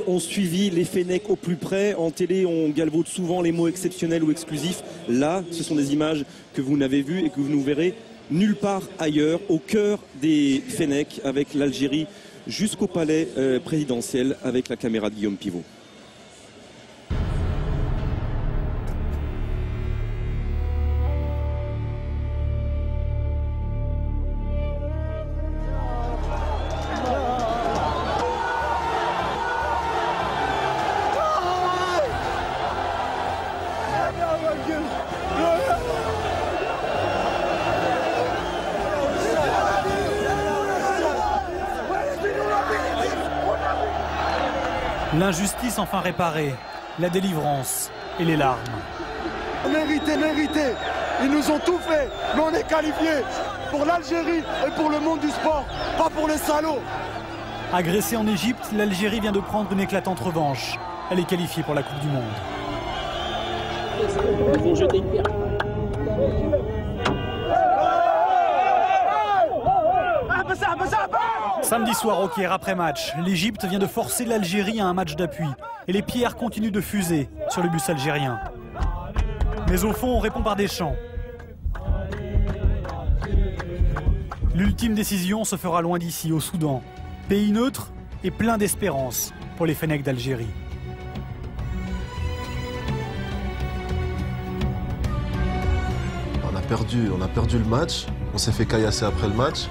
ont suivi les Fennecs au plus près. En télé, on galvaude souvent les mots exceptionnels ou exclusifs. Là, ce sont des images que vous n'avez vues et que vous ne verrez nulle part ailleurs, au cœur des Fennecs, avec l'Algérie jusqu'au palais présidentiel, avec la caméra de Guillaume Pivot. L'injustice enfin réparée, la délivrance et les larmes. Mérité, mérité. Ils nous ont tout fait, mais on est qualifiés pour l'Algérie et pour le monde du sport, pas pour les salauds. Agressée en Égypte, l'Algérie vient de prendre une éclatante revanche. Elle est qualifiée pour la Coupe du Monde. Ils vont jeter une pierre. Samedi soir au Caire, après match, l'Égypte vient de forcer l'Algérie à un match d'appui. Et les pierres continuent de fuser sur le bus algérien. Mais au fond, on répond par des chants. L'ultime décision se fera loin d'ici, au Soudan. Pays neutre et plein d'espérance pour les Fennecs d'Algérie. On a perdu le match. On s'est fait caillasser après le match.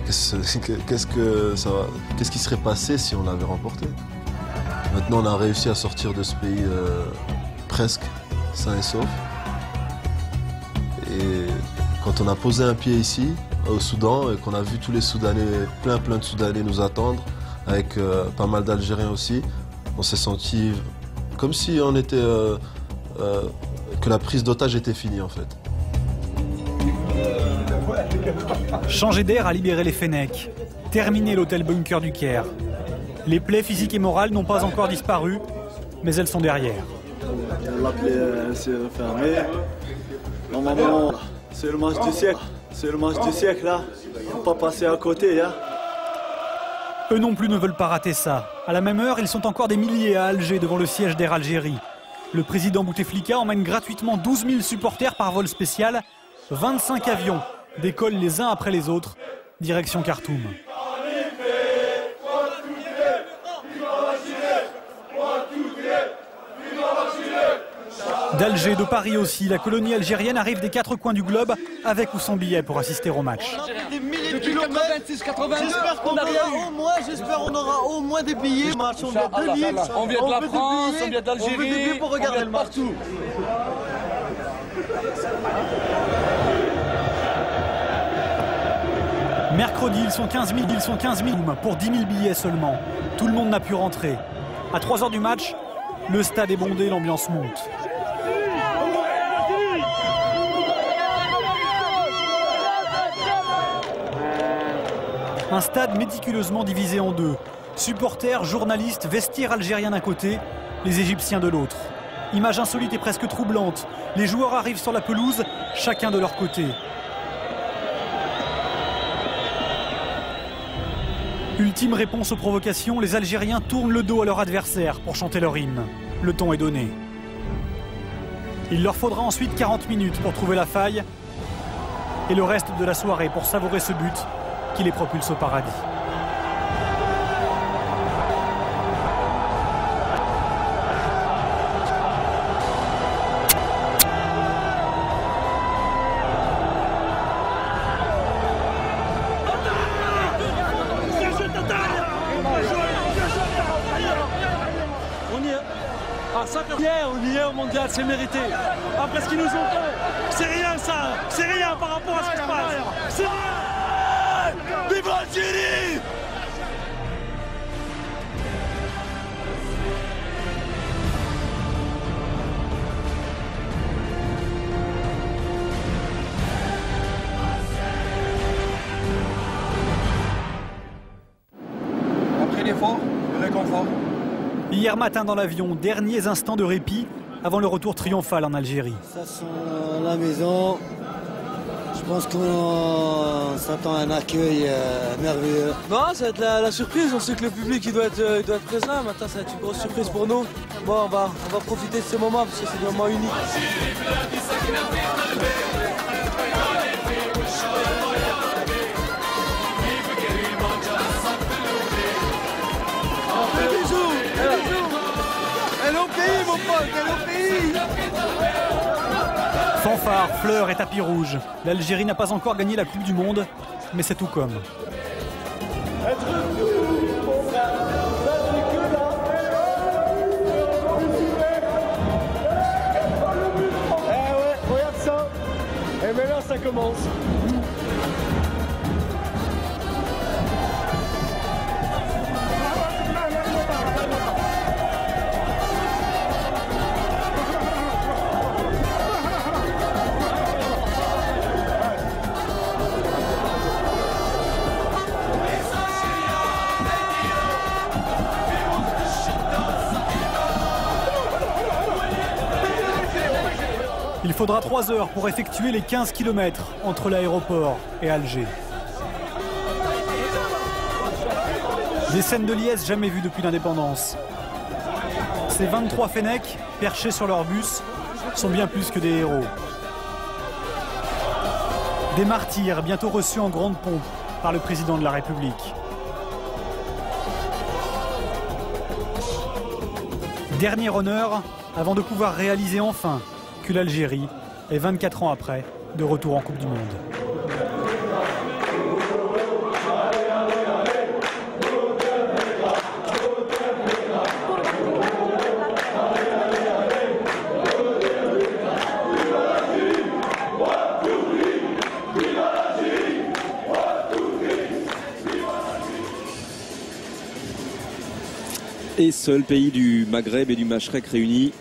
Qu'est-ce qui serait passé si on l'avait remporté? Maintenant, on a réussi à sortir de ce pays presque sain et sauf. Et quand on a posé un pied ici, au Soudan, et qu'on a vu tous les Soudanais, plein de Soudanais nous attendre, avec pas mal d'Algériens aussi, on s'est senti comme si on était, que la prise d'otage était finie en fait. Changer d'air a libéré les Fennecs. Terminer l'hôtel bunker du Caire. Les plaies physiques et morales n'ont pas encore disparu, mais elles sont derrière. La plaie s'est refermée. Normalement, c'est le match du siècle. C'est le match du siècle là. Faut pas passer à côté. Hein. Eux non plus ne veulent pas rater ça. À la même heure, ils sont encore des milliers à Alger devant le siège d'Air Algérie. Le président Bouteflika emmène gratuitement 12 000 supporters par vol spécial. 25 avions décollent les uns après les autres, direction Khartoum. D'Alger, de Paris aussi, la colonie algérienne arrive des 4 coins du globe, avec ou sans billet pour assister au match. Depuis 86, 82, j'espère qu'on aura au moins des billets. On vient de la France, on vient d'Algérie, on veut des billets pour regarder le match. Partout. Mercredi, ils sont 15 000 pour 10 000 billets seulement. Tout le monde n'a pu rentrer. À 3 heures du match, le stade est bondé, l'ambiance monte. Un stade méticuleusement divisé en deux. Supporters, journalistes, vestiaires algériens d'un côté, les Égyptiens de l'autre. Image insolite et presque troublante. Les joueurs arrivent sur la pelouse, chacun de leur côté. Ultime réponse aux provocations, les Algériens tournent le dos à leur adversaire pour chanter leur hymne. Le ton est donné. Il leur faudra ensuite 40 minutes pour trouver la faille et le reste de la soirée pour savourer ce but qui les propulse au paradis. On y est au mondial, c'est mérité. Après ce qu'ils nous ont fait, c'est rien ça, c'est rien par rapport à ce qui se passe. C'est rien. Vive l'Algérie! Après l'effort, le réconfort. Hier matin dans l'avion, derniers instants de répit avant le retour triomphal en Algérie. Ça sent la maison. Je pense qu'on s'attend à un accueil merveilleux. Non, ça va être la surprise. On sait que le public il doit être présent. Maintenant, ça va être une grosse surprise pour nous. Bon, on va profiter de ce moment parce que c'est des moments uniques. Fanfare, fleurs et tapis rouge. L'Algérie n'a pas encore gagné la Coupe du Monde, mais c'est tout comme. Regarde ça. Et maintenant, ça commence. Il faudra 3 heures pour effectuer les 15 km entre l'aéroport et Alger. Des scènes de liesse jamais vues depuis l'indépendance. Ces 23 Fennecs, perchés sur leur bus, sont bien plus que des héros. Des martyrs bientôt reçus en grande pompe par le président de la République. Dernier honneur avant de pouvoir réaliser enfin que l'Algérie est 24 ans après de retour en Coupe du Monde. Et seul pays du Maghreb et du Machrek réunis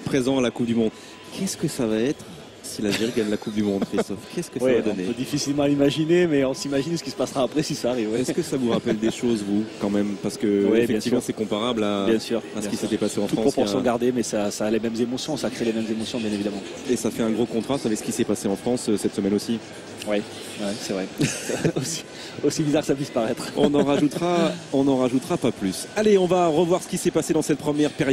présent à la Coupe du Monde. Qu'est-ce que ça va être si l'Algérie gagne la Coupe du Monde, Christophe? Qu'est-ce que ça va donner? On peut difficilement l'imaginer, mais on s'imagine ce qui se passera après si ça arrive. Ouais. Est-ce que ça vous rappelle des choses, vous, quand même? Parce que effectivement, c'est comparable à ce qui s'était passé en Toute France. proportion gardée, mais ça a les mêmes émotions, ça crée les mêmes émotions, bien évidemment. Et ça fait un gros contraste avec ce qui s'est passé en France cette semaine aussi. Oui, c'est vrai. aussi bizarre que ça puisse paraître. On n'en rajoutera pas plus. Allez, on va revoir ce qui s'est passé dans cette première période.